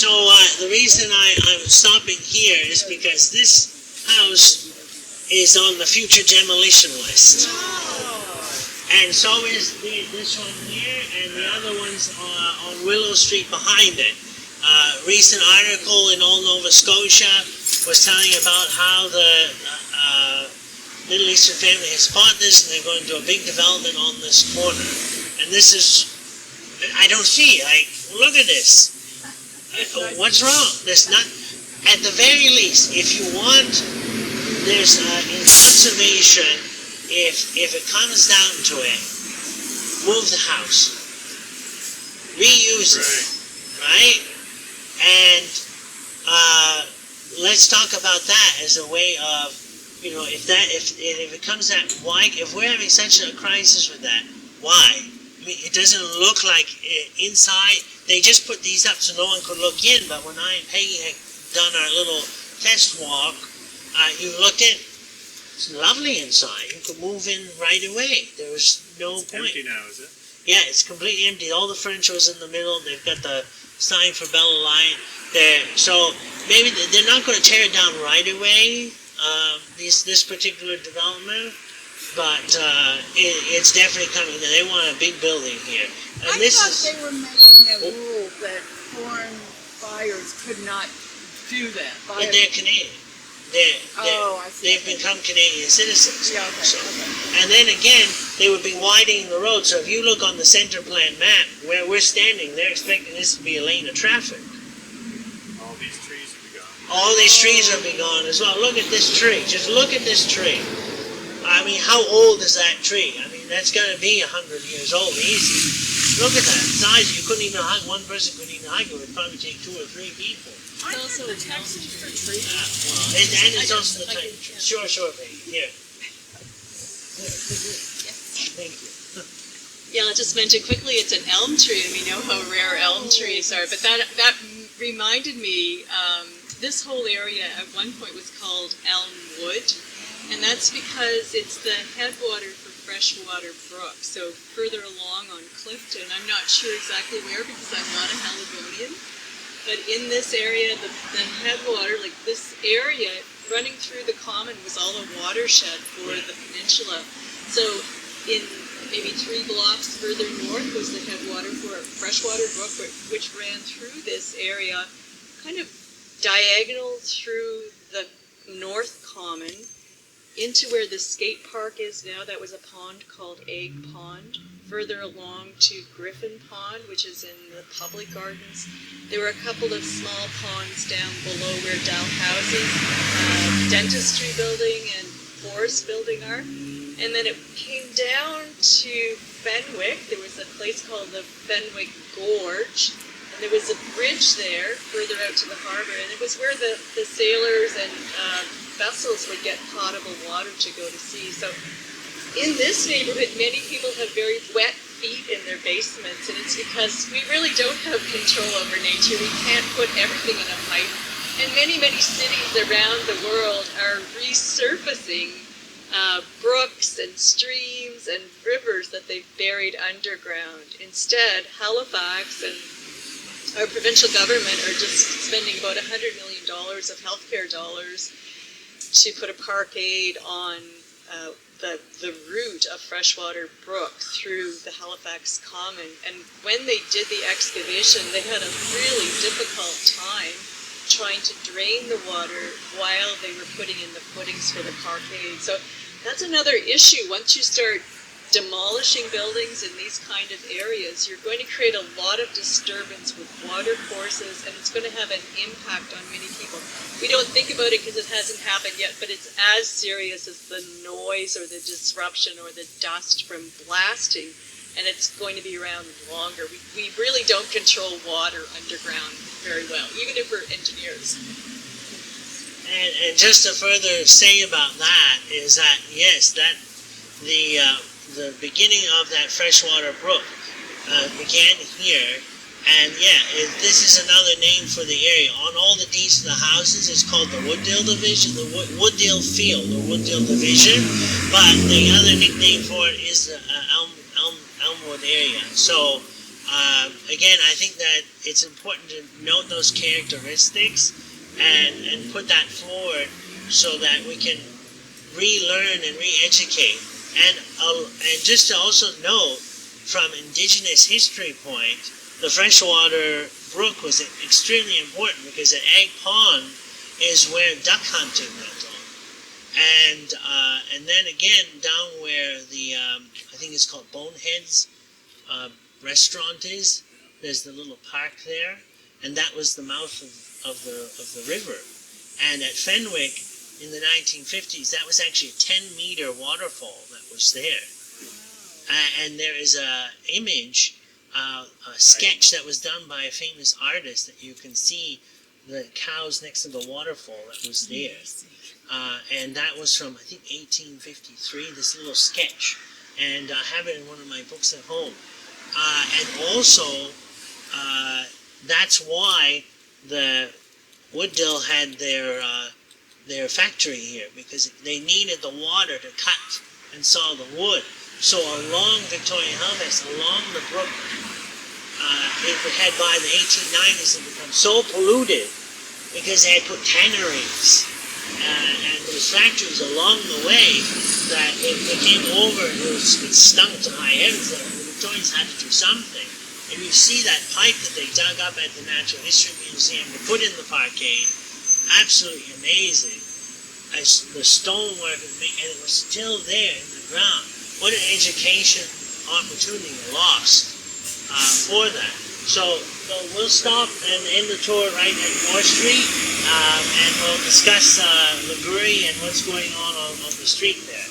So the reason I'm stopping here is because this house is on the future demolition list. And so is this one here, and the other one's on Willow Street behind it. Recent article in Old Nova Scotia was telling about how the Middle Eastern family has bought this, and they're going to do a big development on this corner. And this is, I don't see, look at this. What's wrong? There's not, at the very least, if you want, there's in conservation, if it comes down to it, move the house, reuse it, right? And let's talk about that as a way of, if it comes that, why, if we're having such a crisis with that, why? I mean, it doesn't look like inside. They just put these up so no one could look in, but when I and Peggy had done our little test walk, you looked in. It's lovely inside. You could move in right away. There was no point. It's empty now, is it? Yeah, it's completely empty. All the furniture was in the middle. They've got the sign for Bella Line there. So maybe they're not going to tear it down right away, this particular development, but it's definitely coming. They want a big building here. And I thought they were making a rule that foreign buyers could not do that. But they're Canadian. They've become Canadian citizens. Yeah, okay, so. Okay. And then again, they would be widening the road. So if you look on the center plan map, where we're standing, they're expecting this to be a lane of traffic. All these trees will be gone. All these trees will be gone as well. Look at this tree. Just look at this tree. I mean, how old is that tree? I mean, that's going to be 100 years old, easy. Look at that size. You couldn't even hug. One person couldn't even hug it. It would probably take 2 or 3 people. I also the taxes for trees. And it's also the type of tree. Sure, Peggy. Here. Thank you. Yeah, I'll just mention quickly, it's an elm tree, and we know how rare elm trees are. But that reminded me, this whole area at one point was called Elm Wood, and that's because it's the headwater for Freshwater Brook. So further along on Clifton, I'm not sure exactly where because I'm not a Haligonian, but in this area, the headwater, like this area running through the common was all a watershed for the peninsula. So in maybe 3 blocks further north was the headwater for Freshwater Brook, which ran through this area, kind of diagonal through the North Common into where the skate park is now. That was a pond called Egg Pond. Further along to Griffin Pond, which is in the public gardens. There were a couple of small ponds down below where Dalhouse's dentistry building and forest building are. And then it came down to Fenwick. There was a place called the Fenwick Gorge. And there was a bridge there further out to the harbor. And it was where the sailors and vessels would get potable water to go to sea. So in this neighborhood, many people have very wet feet in their basements, and it's because we really don't have control over nature. We can't put everything in a pipe. And many, many cities around the world are resurfacing brooks and streams and rivers that they've buried underground. Instead, Halifax and our provincial government are just spending about $100 million of healthcare dollars to put a parkade on the route of Freshwater Brook through the Halifax Common. And when they did the excavation, they had a really difficult time trying to drain the water while they were putting in the footings for the parkade. So that's another issue. Once you start demolishing buildings in these kind of areas, you're going to create a lot of disturbance with water courses, and it's going to have an impact on many people. We don't think about it because it hasn't happened yet, but it's as serious as the noise or the disruption or the dust from blasting, and it's going to be around longer. We really don't control water underground very well, even if we're engineers. And just to further say about that is that, yes, that the beginning of that freshwater brook began here, and this is another name for the area. On all the deeds of the houses, it's called the Wooddale Division, the Wooddale Field, or Wooddale Division, but the other nickname for it is the Elmwood area. So again, I think that it's important to note those characteristics and put that forward so that we can relearn and re-educate. And just to also note, from Indigenous history point, the freshwater brook was extremely important because at Egg Pond is where duck hunting went on. And then again, down where the, I think it's called Boneheads restaurant is, there's the little park there, and that was the mouth of the river. And at Fenwick in the 1950s, that was actually a 10-meter waterfall that was there. And there is a image, a sketch that was done by a famous artist that you can see the cows next to the waterfall that was there. And that was from, I think, 1853, this little sketch. And I have it in one of my books at home. And also, that's why the Wooddill had their factory here, because they needed the water to cut and saw the wood. So along Victoria Halifax, along the brook, it had by the 1890s had become so polluted because they had put tanneries and those factories along the way that it came over and it stunk to high heavens. The Victorians had to do something. And you see that pipe that they dug up at the Natural History Museum to put in the parkade, absolutely amazing. The stonework, and it was still there in the ground. What an education opportunity lost for that. So we'll stop and end the tour right at Moore Street, and we'll discuss the brewery and what's going on the street there.